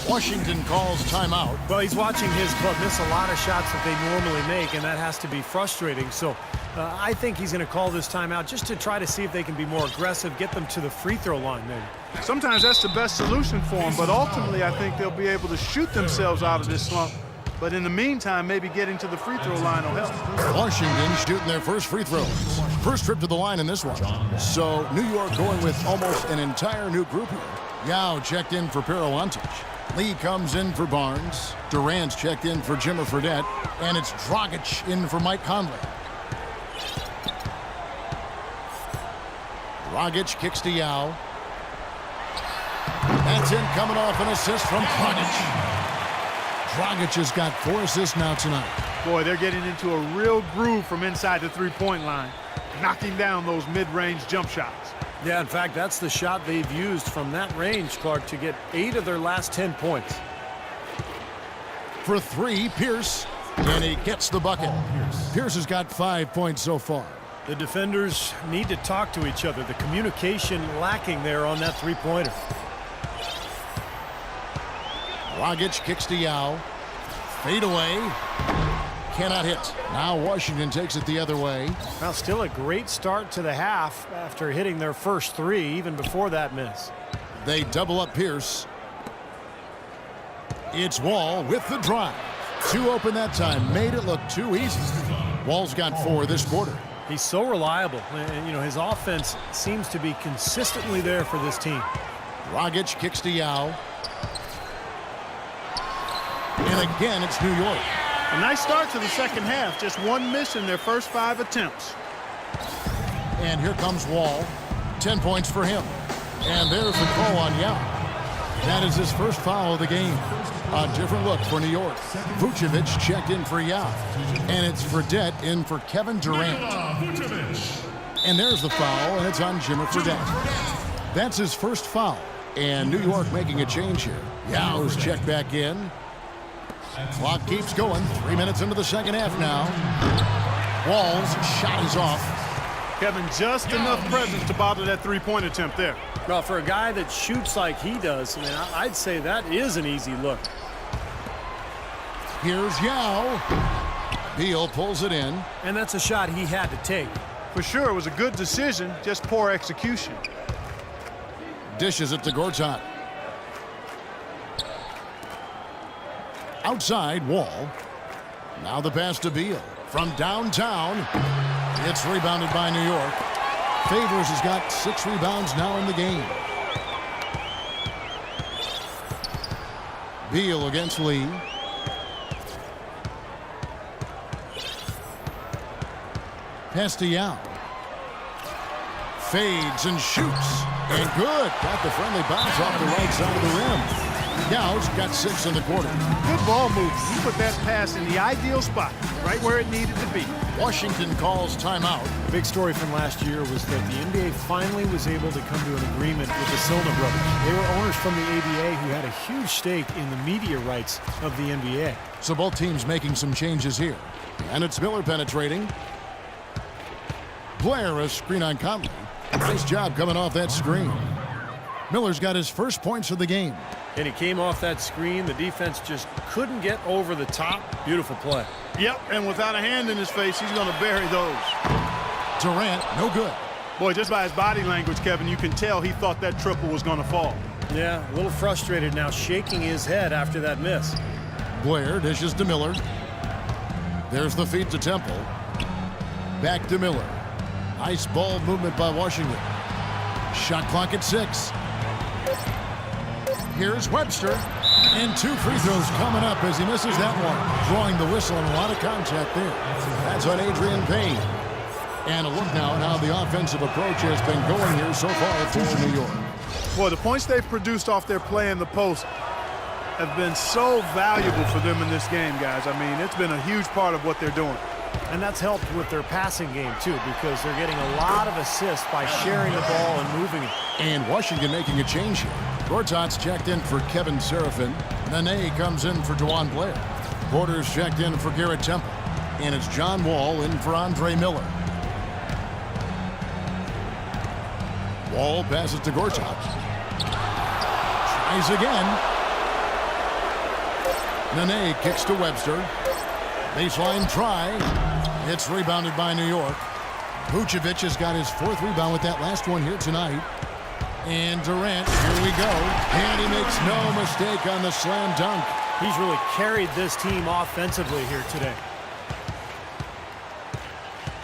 Washington calls timeout. Well, he's watching his club miss a lot of shots that they normally make, and that has to be frustrating. So I think he's going to call this timeout just to try to see if they can be more aggressive, get them to the free throw line maybe. Sometimes that's the best solution for them, but ultimately I think they'll be able to shoot themselves out of this slump. But in the meantime, maybe getting to the free throw line will help. Washington shooting their first free throws. First trip to the line in this one. So New York going with almost an entire new group here. Yao checked in for Paralantic. Lee comes in for Barnes. Durant's checked in for Jimmer Fredette. And it's Dragic in for Mike Conley. Dragic kicks to Yao. That's in, coming off an assist from Dragic. Dragic has got 4 assists now tonight. Boy, they're getting into a real groove from inside the three-point line, knocking down those mid-range jump shots. Yeah, in fact, that's the shot they've used from that range, Clark, to get 8 of their last 10 points. For 3, Pierce, and he gets the bucket. Pierce has got 5 points so far. The defenders need to talk to each other. The communication lacking there on that three-pointer. Dragic kicks to Yao. Fade away. Cannot hit. Now Washington takes it the other way. Well, still a great start to the half after hitting their first 3, even before that miss. They double up Pierce. It's Wall with the drive. 2 open that time. Made it look too easy. Wall's got 4 this quarter. He's so reliable. And, you know, his offense seems to be consistently there for this team. Dragic kicks to Yao. And again, it's New York. A nice start to the second half. Just 1 miss in their first 5 attempts. And here comes Wall. 10 points for him. And there's the call on Yao. That is his first foul of the game. A different look for New York. Vucevic checked in for Yao. And it's Fredette in for Kevin Durant. And there's the foul, and it's on Jimmer Fredette. That's his first foul. And New York making a change here. Yao's checked back in. Clock keeps going. 3 minutes into the second half now. Wall's shot is off. Kevin, just enough presence to bother that three-point attempt there. Well, for a guy that shoots like he does, I mean, I'd say that is an easy look. Here's Yao. Beal pulls it in. And that's a shot he had to take. For sure, it was a good decision, just poor execution. Dishes it to Gortat. Outside, Wall. Now the pass to Beal. From downtown. It's rebounded by New York. Favors has got 6 rebounds now in the game. Beal against Lee. Pass to Yao. Fades and shoots. And good. Got the friendly bounce off the right side of the rim. Yao's got 6 in the quarter. Good ball movement. He put that pass in the ideal spot, right where it needed to be. Washington calls timeout. The big story from last year was that the NBA finally was able to come to an agreement with the Silna brothers. They were owners from the ABA who had a huge stake in the media rights of the NBA. So both teams making some changes here. And it's Miller penetrating. Blair, a screen on Conley. Nice job coming off that screen. Miller's got his first points of the game. And he came off that screen. The defense just couldn't get over the top. Beautiful play. Yep, and without a hand in his face, he's going to bury those. Durant, no good. Boy, just by his body language, Kevin, you can tell he thought that triple was going to fall. Yeah, a little frustrated now, shaking his head after that miss. Blair dishes to Miller. There's the feed to Temple. Back to Miller. Nice ball movement by Washington. Shot clock at 6. Here's Webster. And 2 free throws coming up as he misses that one. Drawing the whistle and a lot of contact there. That's on Adrian Payne. And a look now at how the offensive approach has been going here so far for New York. Boy, the points they've produced off their play in the post have been so valuable for them in this game, guys. I mean, it's been a huge part of what they're doing. And that's helped with their passing game, too, because they're getting a lot of assists by sharing the ball and moving it. And Washington making a change here. Gortat's checked in for Kevin Serafin. Nene comes in for DeJuan Blair. Porter's checked in for Garrett Temple. And it's John Wall in for Andre Miller. Wall passes to Gortat. Tries again. Nene kicks to Webster. Baseline try. It's rebounded by New York. Vucevic has got his 4th rebound with that last one here tonight. And Durant, here we go. And he makes no mistake on the slam dunk. He's really carried this team offensively here today.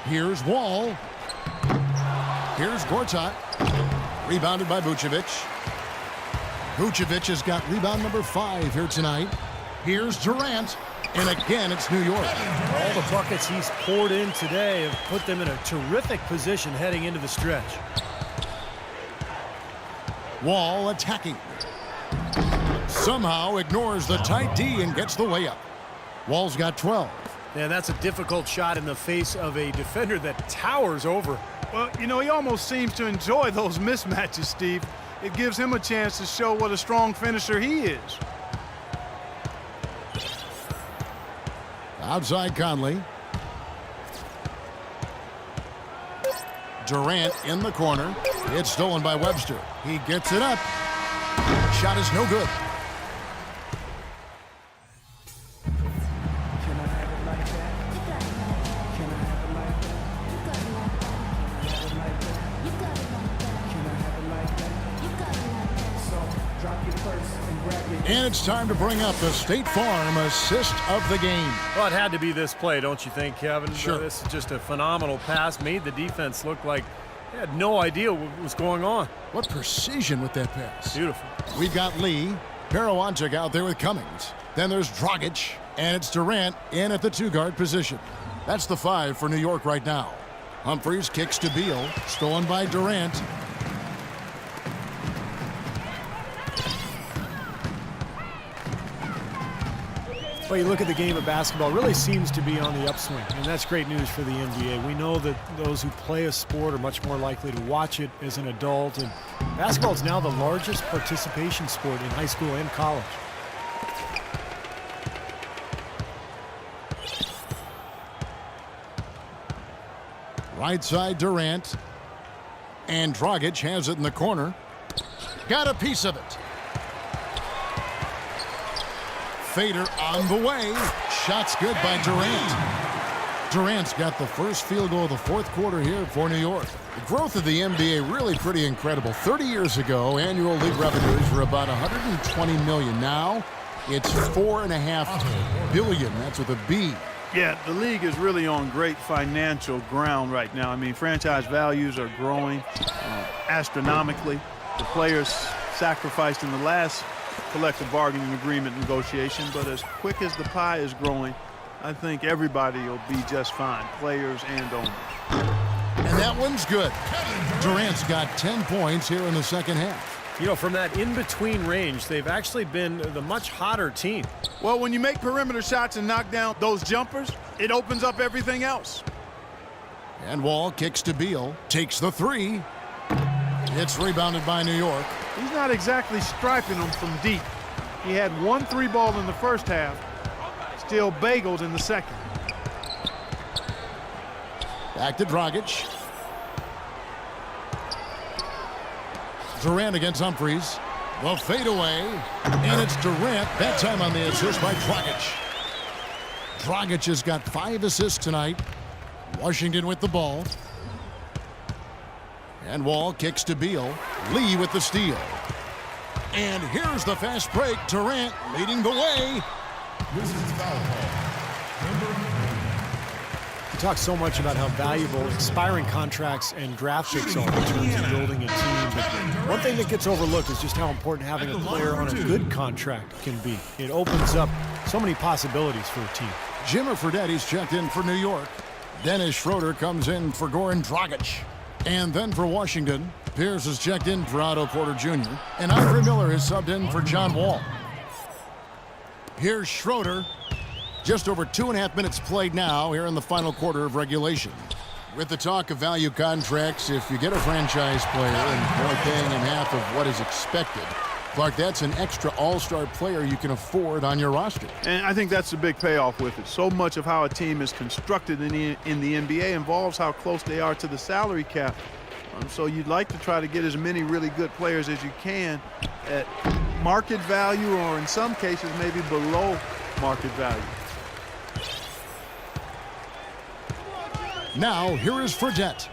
Here's Wall. Here's Gortat. Rebounded by Vucevic. Vucevic has got rebound number 5 here tonight. Here's Durant. And again, it's New York. All the buckets he's poured in today have put them in a terrific position heading into the stretch. Wall attacking. Somehow ignores the tight D and gets the layup. Wall's got 12. And that's a difficult shot in the face of a defender that towers over. Well, you know, he almost seems to enjoy those mismatches, Steve. It gives him a chance to show what a strong finisher he is. Outside Conley. Durant in the corner. It's stolen by Webster. He gets it up. Shot is no good. And it's time to bring up the State Farm assist of the game. Well, it had to be this play, don't you think, Kevin? Sure. This is just a phenomenal pass. Made the defense look like they had no idea what was going on. What precision with that pass. Beautiful. We've got Lee. Parawanchik out there with Cummings. Then there's Dragic. And it's Durant in at the 2-guard position. That's the 5 for New York right now. Humphries kicks to Beal. Stolen by Durant. Well, you look at the game of basketball, it really seems to be on the upswing, and that's great news for the NBA. We know that those who play a sport are much more likely to watch it as an adult, and basketball is now the largest participation sport in high school and college. Right side Durant. And Dragic has it in the corner. Got a piece of it. Fader on the way. Shot's good by Durant. Durant's got the first field goal of the 4th quarter here for New York. The growth of the NBA really pretty incredible. 30 years ago, annual league revenues were about $120 million. Now, it's $4.5 billion. That's with a B. Yeah, the league is really on great financial ground right now. I mean, franchise values are growing astronomically. The players sacrificed in the last collective bargaining agreement negotiation, but as quick as the pie is growing, I think everybody will be just fine, players and owners. And that one's good. Durant's got 10 points here in the second half. You know, from that in-between range, they've actually been the much hotter team. Well, when you make perimeter shots and knock down those jumpers, it opens up everything else. And Wall kicks to Beal, takes the 3. It's rebounded by New York. He's not exactly striping them from deep. He had 1 3-ball in the first half, still bagels in the second. Back to Dragic. Durant against Humphries. The fadeaway. And it's Durant, that time on the assist by Dragic. Dragic has got 5 assists tonight. Washington with the ball. And Wall kicks to Beal. Lee with the steal. And here's the fast break. Durant leading the way. This is foul call. Number 9. You talk so much about how valuable expiring contracts and draft picks are in terms of building a team. But one thing that gets overlooked is just how important having a player on a good contract can be. It opens up so many possibilities for a team. Jimmer Fredetti's checked in for New York. Dennis Schroeder comes in for Goran Dragic. And then for Washington, Pierce has checked in for Otto Porter Jr. And Andre Miller has subbed in for John Wall. Here's Schroeder. Just over 2.5 minutes played now here in the final quarter of regulation. With the talk of value contracts, if you get a franchise player and only paying him half of what is expected, Clark, that's an extra all-star player you can afford on your roster. And I think that's the big payoff with it. So much of how a team is constructed in the NBA involves how close they are to the salary cap. So you'd like to try to get as many really good players as you can at market value, or in some cases maybe below market value. Now, here is Fredette.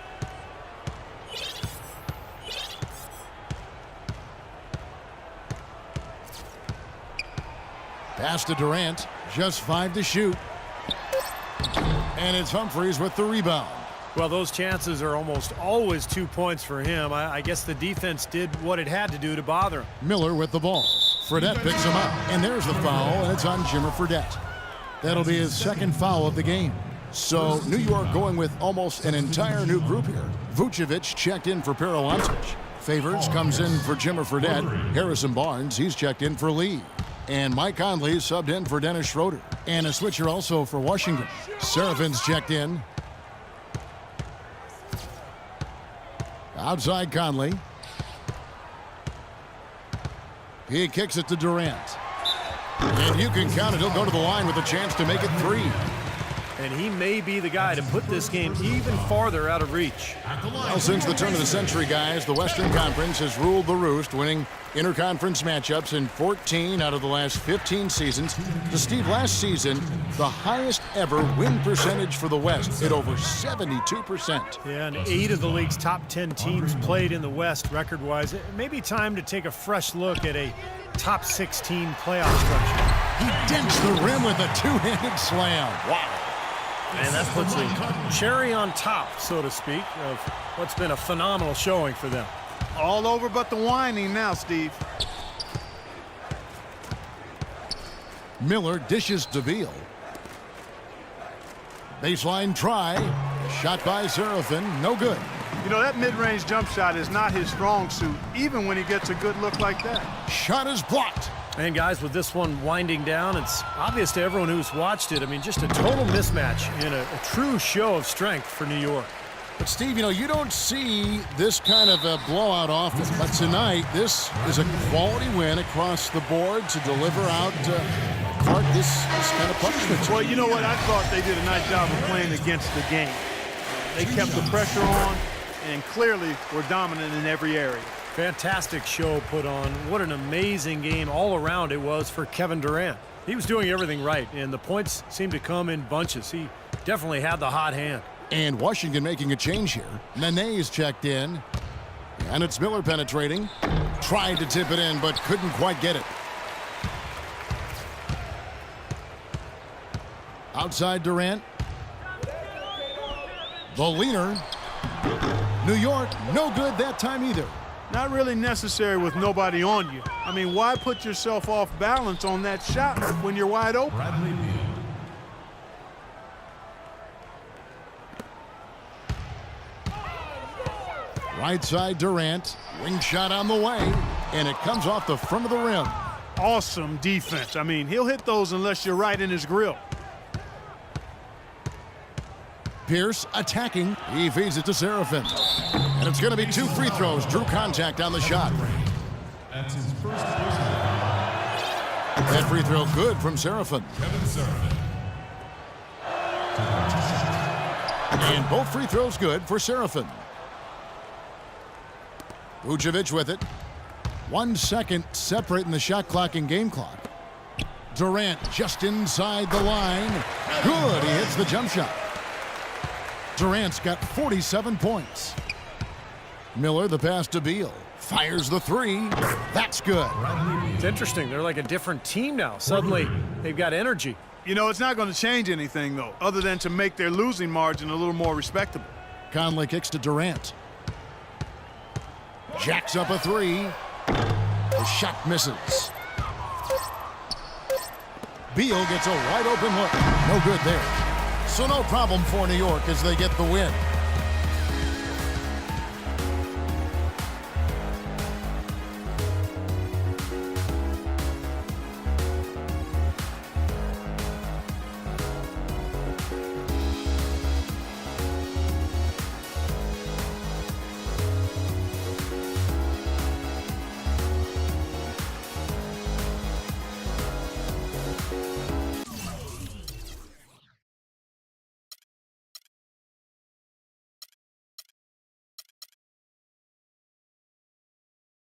Pass to Durant. Just 5 to shoot. And it's Humphries with the rebound. Well, those chances are almost always 2 points for him. I guess the defense did what it had to do to bother him. Miller with the ball. Fredette picks him up. And there's the foul, and it's on Jimmer Fredette. That'll be his second foul of the game. So New York going with almost an entire new group here. Vucevic checked in for Perulantic. Favors comes in for Jimmer Fredette. Harrison Barnes, he's checked in for Lee. And Mike Conley subbed in for Dennis Schroeder. And a switcher also for Washington. Serafin's checked in. Outside Conley. He kicks it to Durant. And you can count it. He'll go to the line with a chance to make it 3. And he may be the guy to put this game even farther out of reach. Well, since the turn of the century, guys, the Western Conference has ruled the roost, winning interconference matchups in 14 out of the last 15 seasons. To Steve, last season, the highest ever win percentage for the West at over 72%. Yeah, and 8 of the league's top 10 teams played in the West record-wise. It may be time to take a fresh look at a top 16 playoff structure. He dents the rim with a two-handed slam. Wow. And that puts a cherry on top, so to speak, of what's been a phenomenal showing for them. All over but the whining now, Steve. Miller dishes to Beal. Baseline try. Shot by Serafin. No good. You know, that mid-range jump shot is not his strong suit, even when he gets a good look like that. Shot is blocked. And guys, with this one winding down, it's obvious to everyone who's watched it. I mean, just a total mismatch and a true show of strength for New York. But Steve, you know, you don't see this kind of a blowout often. But tonight, this is a quality win across the board to deliver out this kind of punishment. Well, you know what? I thought they did a nice job of playing against the game. They kept the pressure on and clearly were dominant in every area. Fantastic show put on. What an amazing game all around it was for Kevin Durant. He was doing everything right, and the points seemed to come in bunches. He definitely had the hot hand. And Washington making a change here. Nene is checked in. And it's Miller penetrating. Tried to tip it in, but couldn't quite get it. Outside Durant. The leaner. New York, no good that time either. Not really necessary with nobody on you. I mean, why put yourself off balance on that shot when you're wide open? Bradley Beal. Right side Durant. Wing shot on the way. And it comes off the front of the rim. Awesome defense. I mean, he'll hit those unless you're right in his grill. Pierce attacking. He feeds it to Serafin. And it's going to be 2 free throws. Drew contact on the shot. That's his first personal. That free throw good from Serafin. Kevin Serafin. And both free throws good for Serafin. Vucevic with it. 1 second separating the shot clock and game clock. Durant just inside the line. Good. He hits the jump shot. Durant's got 47 points. Miller, the pass to Beal. Fires the 3. That's good. It's interesting. They're like a different team now. Suddenly, they've got energy. You know, it's not going to change anything, though, other than to make their losing margin a little more respectable. Conley kicks to Durant. Jacks up a 3. The shot misses. Beal gets a wide open look. No good there. So no problem for New York as they get the win.